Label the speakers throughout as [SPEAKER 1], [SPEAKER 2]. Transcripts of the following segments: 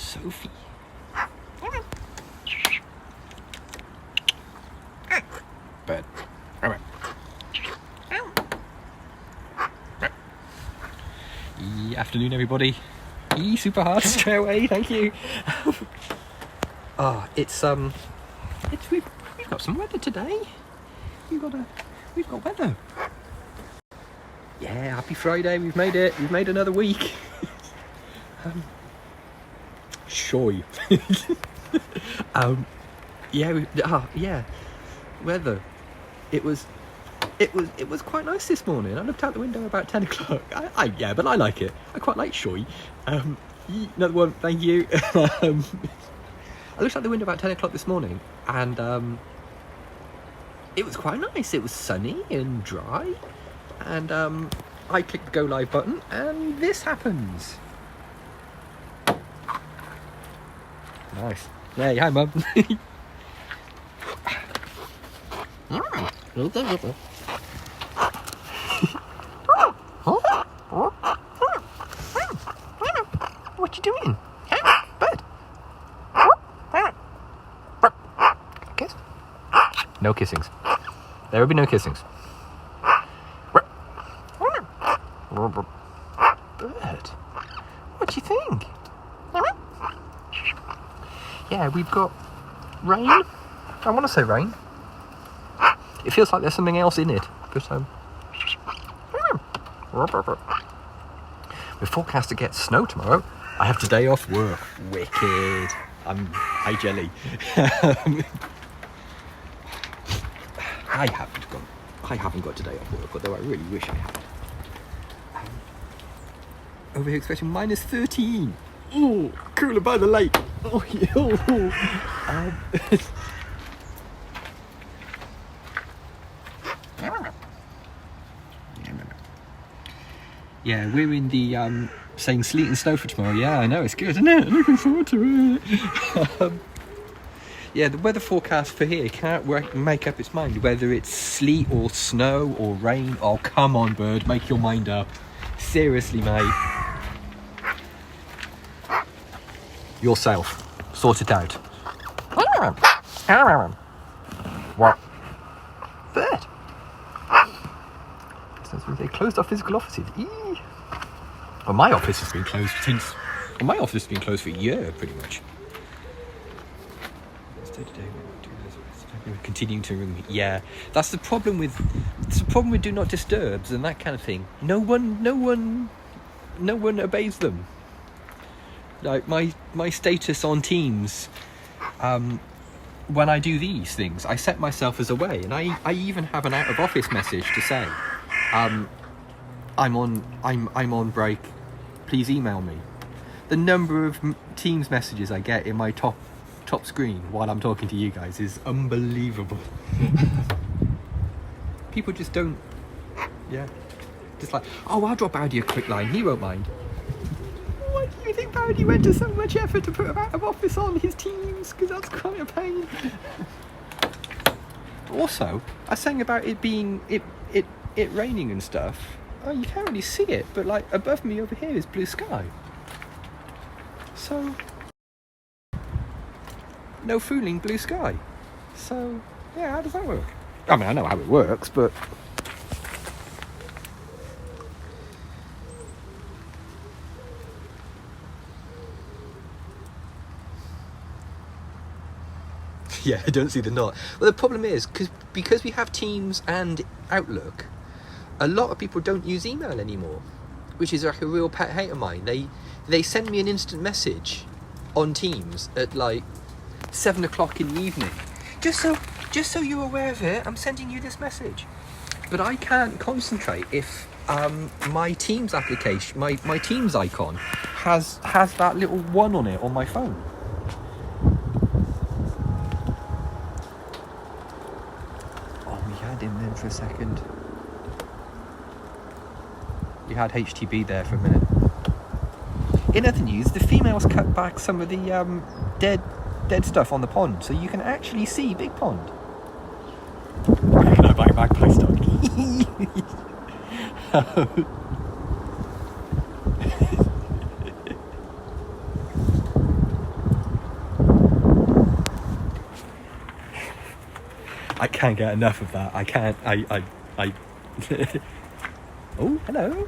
[SPEAKER 1] Sophie. Bird. Afternoon, everybody. Super hard straight away. Thank you. We've got some weather today. We've got weather. Yeah, happy Friday. We've made it. We've made another week. Shoy. Yeah. Weather. It was quite nice this morning. I looked out the window about 10 o'clock. But I like it. I quite like Shoy. Another one, thank you. I looked out the window about 10 o'clock this morning, and it was quite nice. It was sunny and dry, and I clicked the go live button, and this happens. Nice. Hey, hi, Mum. What you doing? Bird? Kiss? No kissings. There will be no kissings. Bird, what do you think? Yeah, we've got rain. I want to say rain. It feels like there's something else in it, but we're forecast to get snow tomorrow. I have today off work. Wicked. Hi jelly. I haven't got today off work, although I really wish I had. Over here expecting minus 13. Ooh, cooler by the lake. Oh, yeah. Yeah, we're in the saying sleet and snow for tomorrow. Yeah, I know, it's good, isn't it? Looking forward to it. Yeah, the weather forecast for here can't make up its mind whether it's sleet or snow or rain. Oh, come on, bird, make your mind up. Seriously, mate. Yourself. Sort it out. What? Bird. They closed our physical offices. Well, my office has been closed for a year, pretty much. Continuing to ring me. Yeah, that's the problem with do not disturbs and that kind of thing. No one obeys them. Like my status on Teams, when I do these things, I set myself as away, and I even have an out of office message to say, I'm on break. Please email me. The number of Teams messages I get in my top screen while I'm talking to you guys is unbelievable. People just don't. Yeah, just like, oh, I'll drop Audi a quick line. He won't mind. Why do you think Audi went to so much effort to put out of office on his Teams? Because that's quite a pain. Also, I was saying about it being it raining and stuff. Oh, you can't really see it, but like above me over here is blue sky. So, no fooling, blue sky. So, yeah, how does that work? I mean, I know how it works, but yeah, I don't see the knot. Well, the problem is because we have Teams and Outlook, a lot of people don't use email anymore, which is like a real pet hate of mine. They send me an instant message on Teams at like 7 o'clock in the evening. Just so you're aware of it, I'm sending you this message. But I can't concentrate if my Teams application, my Teams icon has that little 1 on it on my phone. Oh, we had him then for a second. We had HTB there for a minute. In other news, the females cut back some of the dead stuff on the pond, so you can actually see Big Pond. Can I buy magpie stock? I can't get enough of that. I can't. I. Oh, hello.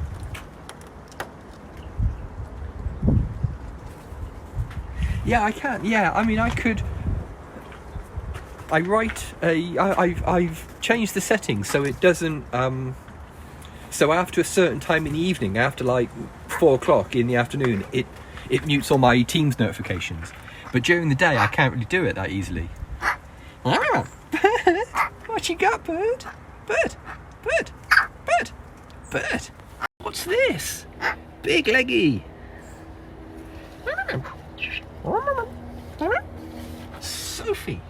[SPEAKER 1] Yeah, I can't. Yeah, I mean, I could. I've changed the settings so it doesn't. So after a certain time in the evening, after like 4 o'clock in the afternoon, it mutes all my Teams notifications. But during the day, I can't really do it that easily. Bird, what you got, bird? Bird, bird, bird, bird. What's this? Big leggy. Sophie.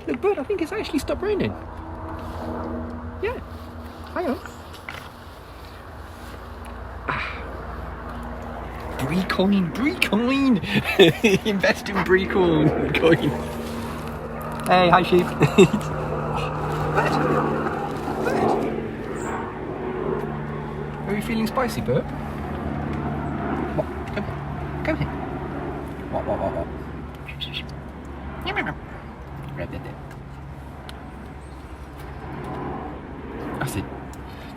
[SPEAKER 1] Look, bird, I think it's actually stopped raining. Yeah. Hang on. Bree coin. Invest in bree coin. Hey, hi sheep. Bird. Are you feeling spicy, bird? What? Come here. What?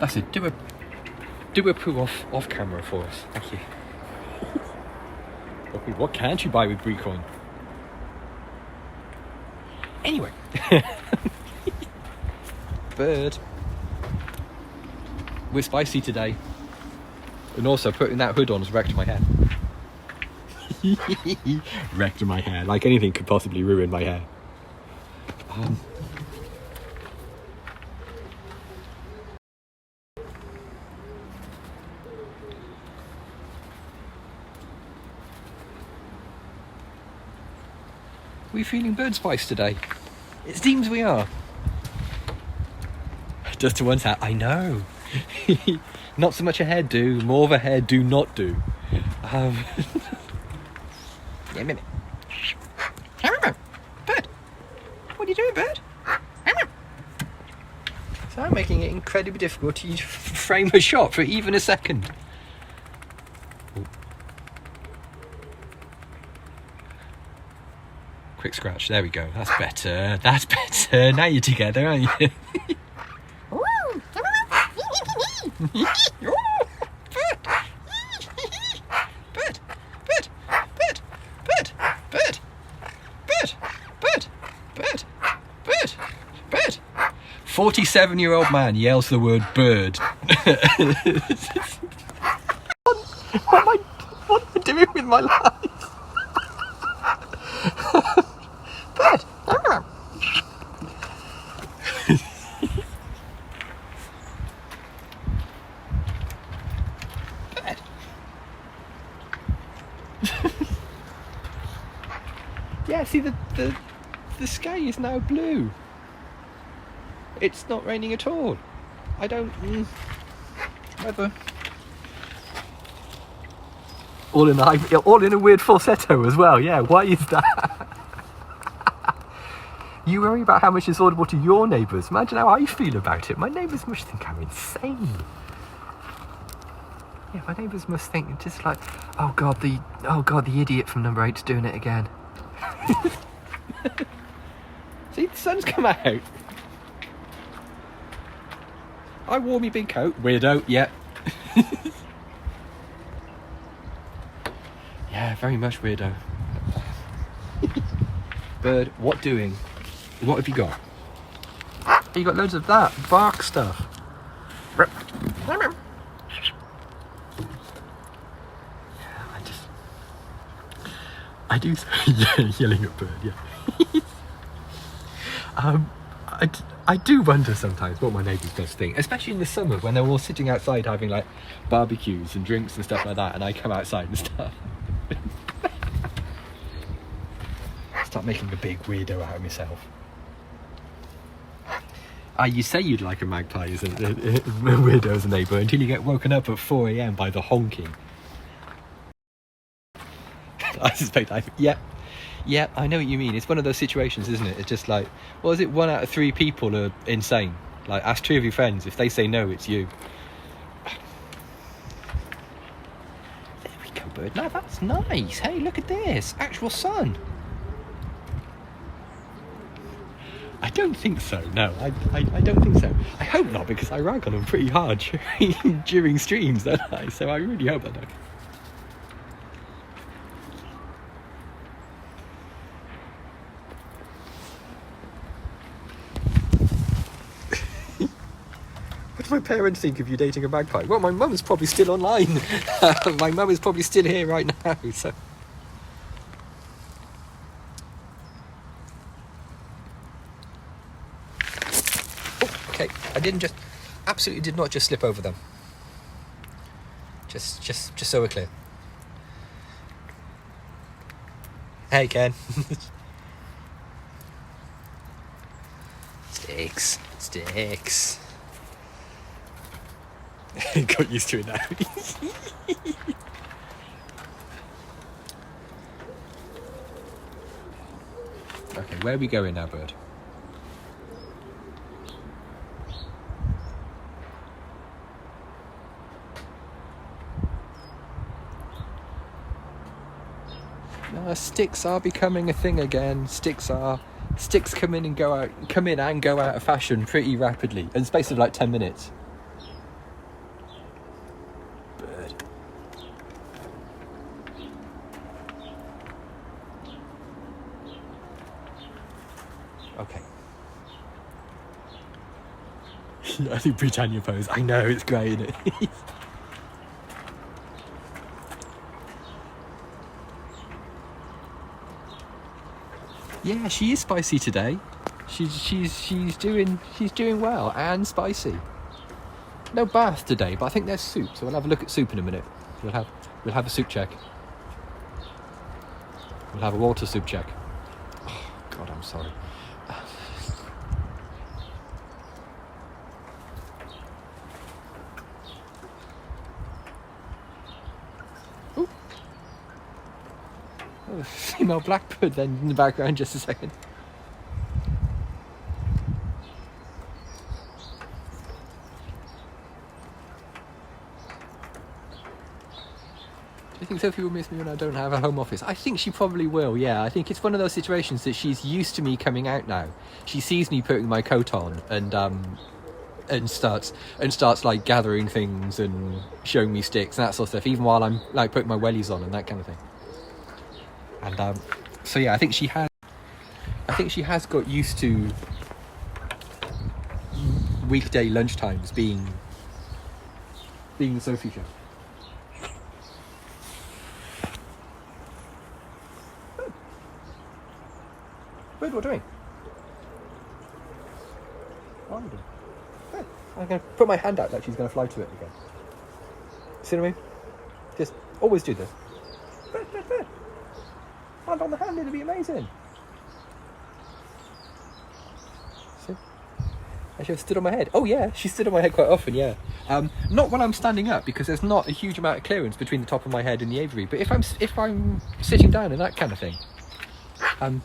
[SPEAKER 1] That's it. Do a poo off camera for us. Thank you. What can't you buy with Bree coin? Anyway. Bird. We're spicy today. And also putting that hood on has wrecked my hair. Wrecked my hair. Like anything could possibly ruin my hair. We're feeling bird spice today. It seems we are. Just to one's hat, I know. Not so much a hairdo, more of a hair do not do. Yeah, a minute. Bird, what are you doing, bird? So I'm making it incredibly difficult to frame a shot for even a second. Quick scratch, there we go. That's better. Now you're together, aren't you? Bird. 47-year-old man yells the word bird. What am I doing with my life? Bird. Yeah, see the sky is now blue. It's not raining at all. I don't... Whether... All in a weird falsetto as well, yeah, why is that? You worry about how much is audible to your neighbours. Imagine how I feel about it. My neighbours must think I'm insane. Yeah, my neighbours must think just like, oh god, the idiot from number 8's doing it again. See, the sun's come out. I wore me big coat. Weirdo, yeah. Yeah, very much weirdo. Bird, what doing? What have you got? You got loads of that bark stuff. I do yelling at bird, yeah. I do wonder sometimes what my neighbours does think, especially in the summer when they're all sitting outside having like barbecues and drinks and stuff like that, and I come outside and start making a big weirdo out of myself. You say you'd like a magpie as a weirdo as a neighbour until you get woken up at 4 AM by the honking. I suspect yeah, I know what you mean. It's one of those situations, isn't it? It's just like, well, is it 1 out of 3 people are insane? Like, ask 2 of your friends. If they say no, it's you. There we go, bird. Now that's nice. Hey, look at this. Actual sun. I don't think so. No, I don't think so. I hope not, because I rag on them pretty hard during streams, don't I? So I really hope I don't. What do my parents think of you dating a magpie? Well, my mum's probably still online. My mum is probably still here right now, so... Oh, okay, absolutely did not just slip over them. Just so we're clear. Hey, Ken. Sticks. Got used to it now. Okay, where are we going now, bird? Sticks are becoming a thing again. Sticks come in and go out of fashion pretty rapidly in the space of like 10 minutes. Bird. Okay. I think Britannia pose. I know, it's great, isn't it? Yeah, she is spicy today. She's doing well and spicy. No bath today, but I think there's soup, so we'll have a look at soup in a minute. We'll have a soup check. We'll have a water soup check. Oh God, I'm sorry. Female blackbird then in the background, just a second. Do you think Sophie will miss me when I don't have a home office? I think she probably will, yeah. I think it's one of those situations that she's used to me coming out now. She sees me putting my coat on and starts like gathering things and showing me sticks and that sort of stuff, even while I'm like putting my wellies on and that kind of thing. And so yeah, I think she has got used to weekday lunchtimes being the Sophie show. Good, what are you doing? What are you doing? Good. I'm going to put my hand out like she's going to fly to it again. See what I mean? Just always do this. Good. Hand on the hand, it'll be amazing. See? I should have stood on my head. Oh yeah, she stood on my head quite often, yeah. Not when I'm standing up, because there's not a huge amount of clearance between the top of my head and the aviary. But if I'm sitting down and that kind of thing, I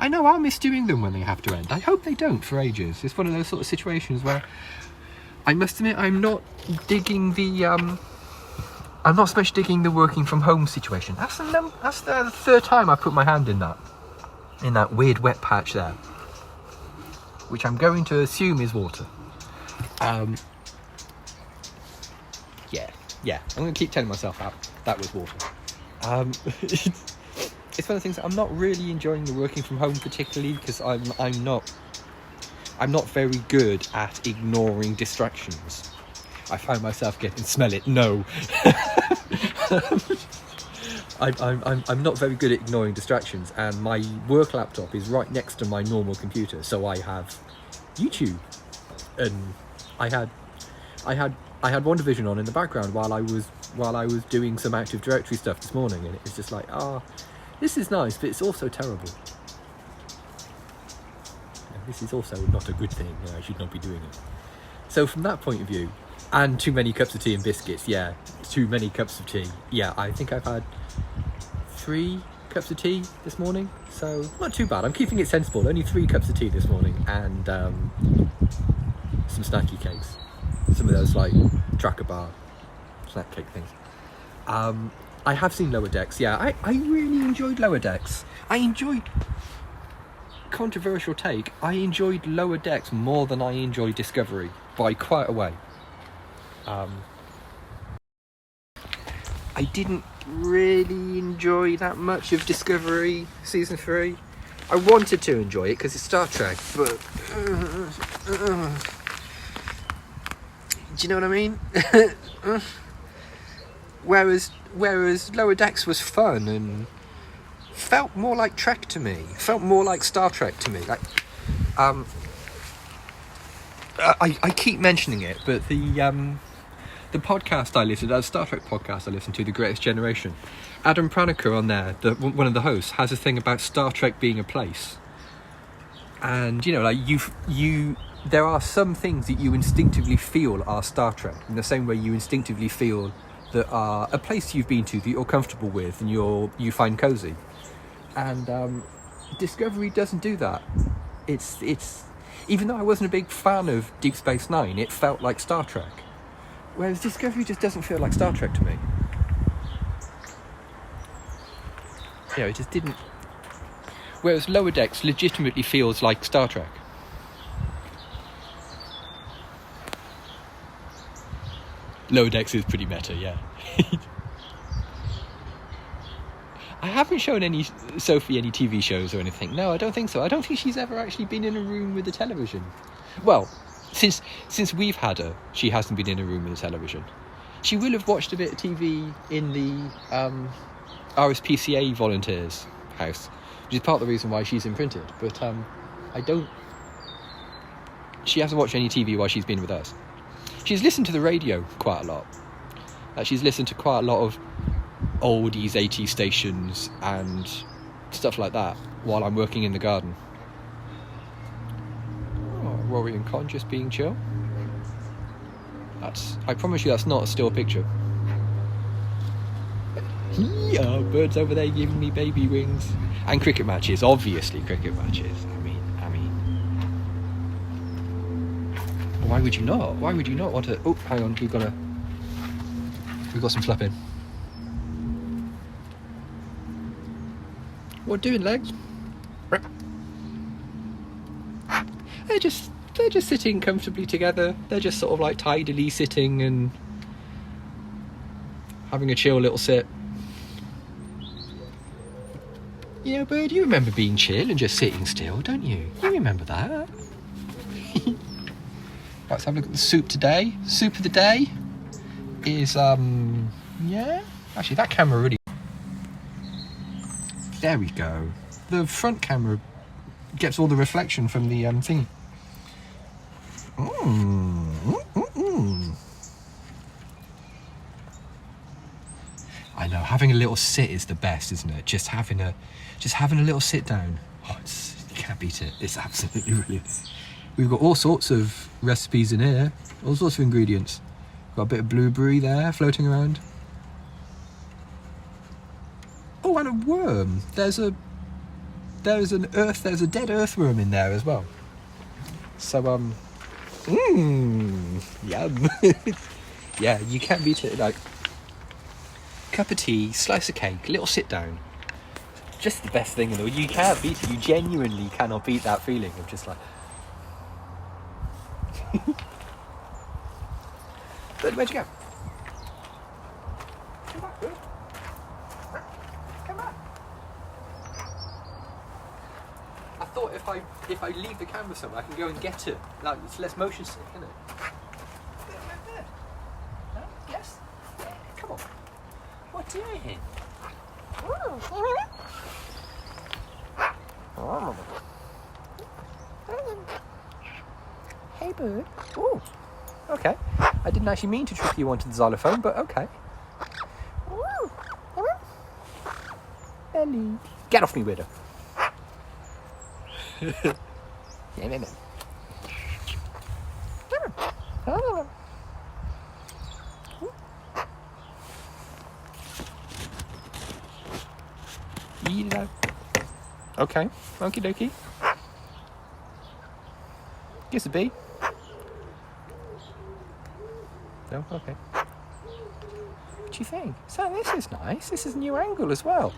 [SPEAKER 1] know I'll miss doing them when they have to end. I hope they don't for ages. It's one of those sort of situations where I must admit I'm not digging the I'm not so much digging the working from home situation. That's the third time I put my hand in that weird wet patch there, which I'm going to assume is water. Yeah. I'm going to keep telling myself that was water. It's one of the things that I'm not really enjoying the working from home particularly, because I'm not very good at ignoring distractions. I find myself smell it. No. I'm not very good at ignoring distractions, and my work laptop is right next to my normal computer, so I have YouTube, and I had One Division on in the background while I was doing some Active Directory stuff this morning, and it was just like, this is nice, but it's also terrible. This is also not a good thing. I should not be doing it. So from that point of view, and too many cups of tea and biscuits, yeah, too many cups of tea. Yeah, I think I've had 3 cups of tea this morning, so not too bad. I'm keeping it sensible. Only 3 cups of tea this morning, and some snacky cakes. Some of those like tracker bar snack cake things. I have seen Lower Decks, yeah. I really enjoyed Lower Decks. Controversial take, I enjoyed Lower Decks more than I enjoyed Discovery, by quite a way. I didn't really enjoy that much of Discovery Season 3. I wanted to enjoy it because it's Star Trek, but... do you know what I mean? Whereas Lower Decks was fun and felt more like Trek to me. Felt more like Star Trek to me. Like, I keep mentioning it, but the podcast I listened to, the Star Trek podcast I listened to, The Greatest Generation, Adam Pranica on there, one of the hosts, has a thing about Star Trek being a place. And, you know, like, there are some things that you instinctively feel are Star Trek, in the same way you instinctively feel that are a place you've been to that you're comfortable with and you find cozy. And Discovery doesn't do that. It's even though I wasn't a big fan of Deep Space Nine, it felt like Star Trek. Whereas Discovery just doesn't feel like Star Trek to me. You know, it just didn't. Whereas Lower Decks legitimately feels like Star Trek. Lower Decks is pretty meta, yeah. I haven't shown Sophie any TV shows or anything. No, I don't think so. I don't think she's ever actually been in a room with a television. Well, since we've had her, she hasn't been in a room with a television. She will have watched a bit of TV in the RSPCA volunteers' house, which is part of the reason why she's imprinted. But she hasn't watched any TV while she's been with us. She's listened to the radio quite a lot. She's listened to quite a lot of oldies, 80s stations and stuff like that while I'm working in the garden. Oh, Rory and Con just being chill. I promise you that's not a still picture. Yeah, birds over there giving me baby wings. And cricket matches, obviously cricket matches. I mean, why would you not? Why would you not want to? Oh, hang on, we've got some flapping. What doing, legs? They're just sitting comfortably together. They're just sort of like tidily sitting and having a chill little sit. You know, bird, you remember being chill and just sitting still, don't you? You remember that. Let's have a look at the soup today. Soup of the day is, yeah. Actually, that camera really... There we go. The front camera gets all the reflection from the thing. I know, having a little sit is the best, isn't it? Just having a little sit down. Oh, you can't beat it. It's absolutely brilliant. We've got all sorts of recipes in here, all sorts of ingredients. Got a bit of blueberry there floating around. Oh, and a worm. There's a dead earthworm in there as well. So yum. Yeah, you can't beat it. Like, cup of tea, slice of cake, little sit down. Just the best thing in the world. You can't beat it. You genuinely cannot beat that feeling of just like. But where'd you go? Come back, good. Come back. I thought if I leave the camera somewhere, I can go and get it. Like, it's less motion sick, isn't it? There. No? Yes? Yeah, come on. What are you doing? Hey, bird. Ooh. Okay. I didn't actually mean to trick you onto the xylophone, but okay. Ellie. Get off me, weirdo. Eat it out. Okay. Okie dokie. Kiss a bee. No? Okay. do you think? So this is nice. This is a new angle as well.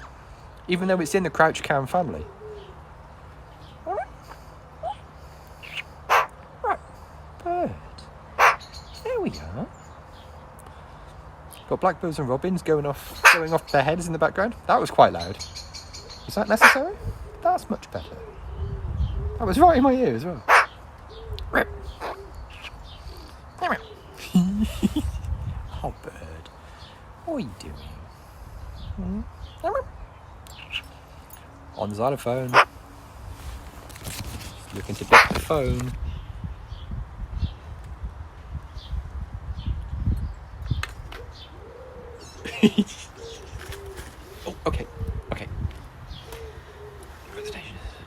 [SPEAKER 1] Even though it's in the crouch cam family. Right, bird. There we are. Got blackbirds and robins going off their heads in the background. That was quite loud. Was that necessary? That's much better. That was right in my ear as well. Oh, bird. What are you doing? On the xylophone. Just looking to get the phone. Oh, okay.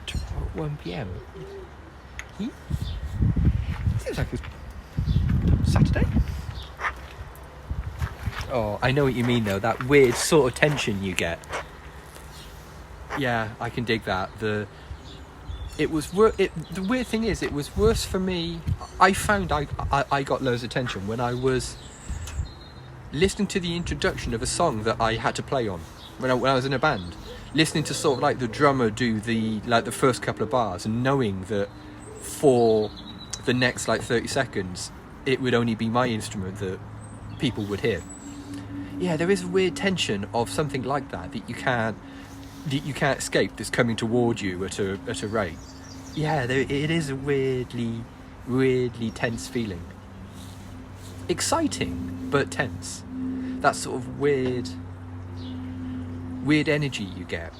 [SPEAKER 1] Tomorrow at 1 p.m. Seems like it's Saturday. Oh, I know what you mean though. That weird sort of tension you get. Yeah, I can dig that. The weird thing is, it was worse for me. I found I got loads of tension when I was listening to the introduction of a song that I had to play on when I was in a band, listening to sort of like the drummer do the first couple of bars, and knowing that for the next like 30 seconds it would only be my instrument that people would hear. Yeah, there is a weird tension of something like that you can't escape, that's coming toward you at a rate. Yeah, it is a weirdly tense feeling. Exciting, but tense. That sort of weird energy you get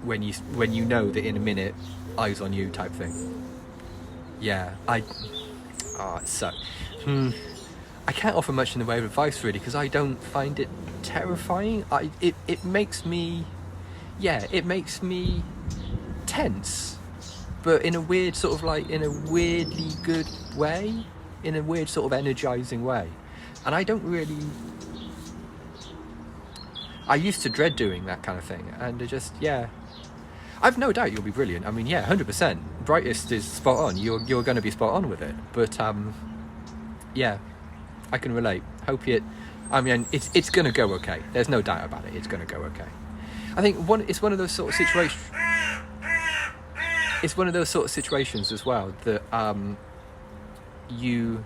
[SPEAKER 1] when you know that in a minute, eyes on you type thing. Yeah, so I can't offer much in the way of advice really, because I don't find it terrifying. It makes me tense, but in a weird sort of like, in a weirdly good way, in a weird sort of energizing way. And I don't really, I used to dread doing that kind of thing, and I've no doubt you'll be brilliant. I mean, 100%. Brightest is spot on. You're going to be spot on with it. But I can relate. It's going to go okay. There's no doubt about it. It's going to go okay. I think it's one of those sort of situations. It's one of those sort of situations as well that you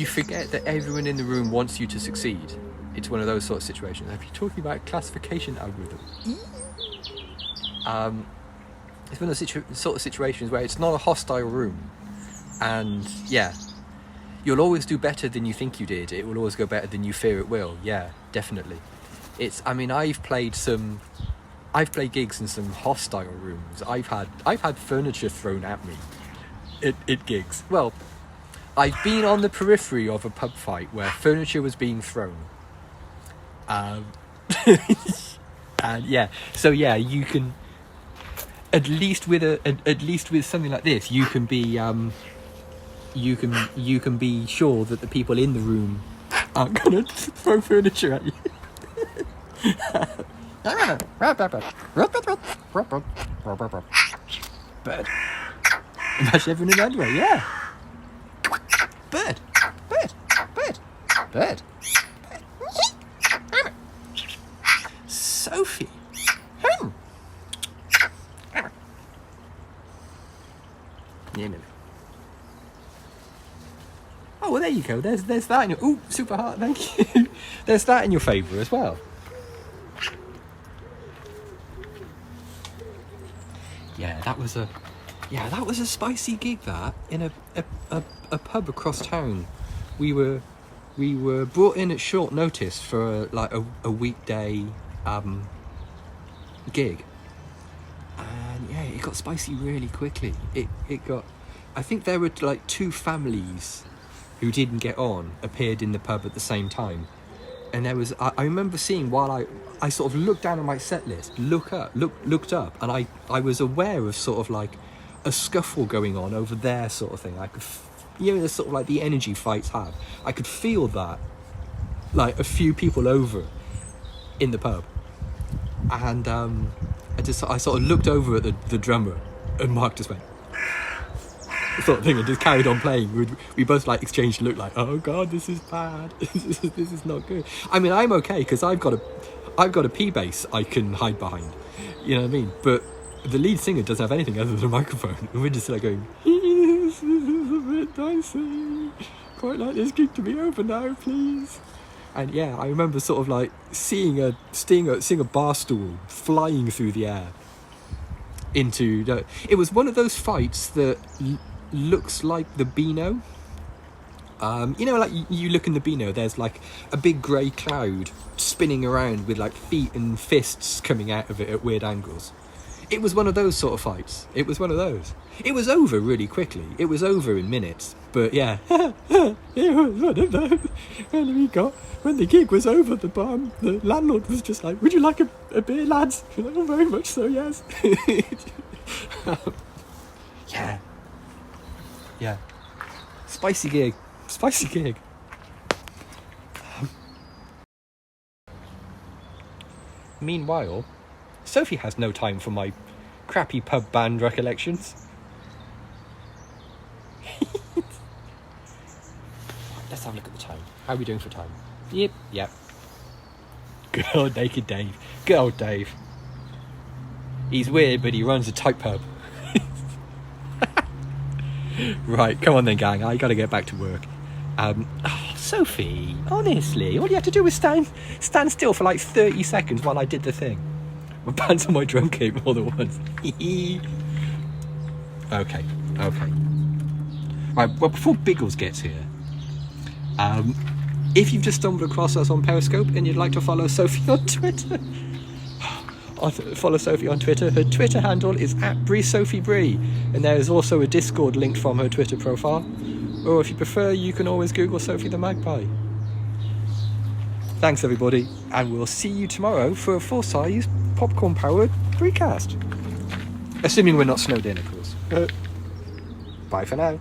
[SPEAKER 1] forget that everyone in the room wants you to succeed. It's one of those sort of situations. If you're talking about classification algorithm, it's one of those sort of situations where it's not a hostile room, and you'll always do better than you think you did. It will always go better than you fear it will. Yeah, definitely. I've played gigs in some hostile rooms. I've had furniture thrown at me at gigs. Well, I've been on the periphery of a pub fight where furniture was being thrown. And you can, at least with something like this, you can be sure that the people in the room aren't gonna throw furniture at you. Bird. Imagine everyone in underwear, yeah. Bird. Sophie. Yeah, no. Oh, well, there you go. There's that in your... Ooh, super heart, thank you. There's that in your favour as well. Yeah, that was a spicy gig, that, in a pub across town. We were brought in at short notice for a weekday gig. And it got spicy really quickly. It got... I think there were like two families who didn't get on appeared in the pub at the same time, and there was I remember seeing, while I sort of looked down on my set list, looked up, and I was aware of sort of like a scuffle going on over there, sort of thing. I could, the sort of like the energy fights have. I could feel that, like a few people over in the pub, and I sort of looked over at the drummer, and Mark just went. sort of thing, and just carried on playing. We both like exchanged a look like, oh god, this is bad. This is not good. I mean, I'm okay because I've got a P bass I can hide behind. You know what I mean? But the lead singer doesn't have anything other than a microphone, and we're just like going, this is a bit dicey. Quite like this gig to be over now, please. And yeah, I remember sort of like seeing a bar stool flying through the air into it was one of those fights that looks like the Beano. You know, like you look in the Beano, there's like a big grey cloud spinning around with like feet and fists coming out of it at weird angles. It was one of those sort of fights. It was one of those. It was over really quickly. It was over in minutes. But yeah, it was one of those. When the gig was over, the landlord was just like, "Would you like a beer, lads?" We're like, "Oh, very much so, yes." Yeah. Spicy gig. Meanwhile, Sophie has no time for my crappy pub band recollections. Let's have a look at the time. How are we doing for time? Yep. Good old Naked Dave. Good old Dave. He's weird, but he runs a tight pub. Right, come on then, gang. I gotta get back to work. Sophie, honestly, all you had to do was stand still for like 30 seconds while I did the thing. My pants on my drum kit more than once. Okay. Right, well, before Biggles gets here, if you've just stumbled across us on Periscope and you'd like to follow Sophie on Twitter, her Twitter handle is @bree, and there is also a Discord linked from her Twitter profile. Or if you prefer, you can always Google Sophie the Magpie. Thanks everybody, and we'll see you tomorrow for a full-size popcorn-powered Breecast. Assuming we're not snowed in, of course. Bye for now.